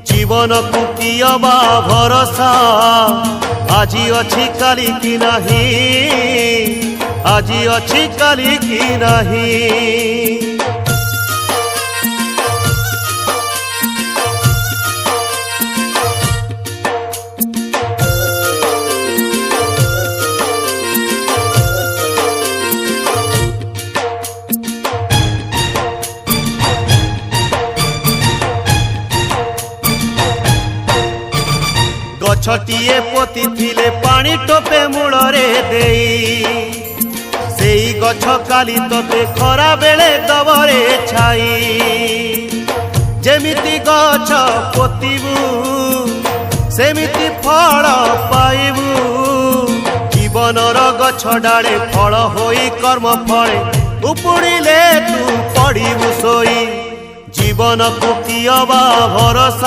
जीवन को कियबा भरोसा आजी अच्छी काली की नहीं, आजी अच्छी काली की नहीं। गछटिए पोती थिले पानी टोपे मूड़े देई, सेई गछ काली तोते खरा बेले दबरे छाई। जेमिति गछ पोतीबू सेमिति फल पाइबू, जीवनर गछ डाले फल होई कर्म फले उपुड़िले तू पड़िबू सोई। जीवन को कियबा भरोसा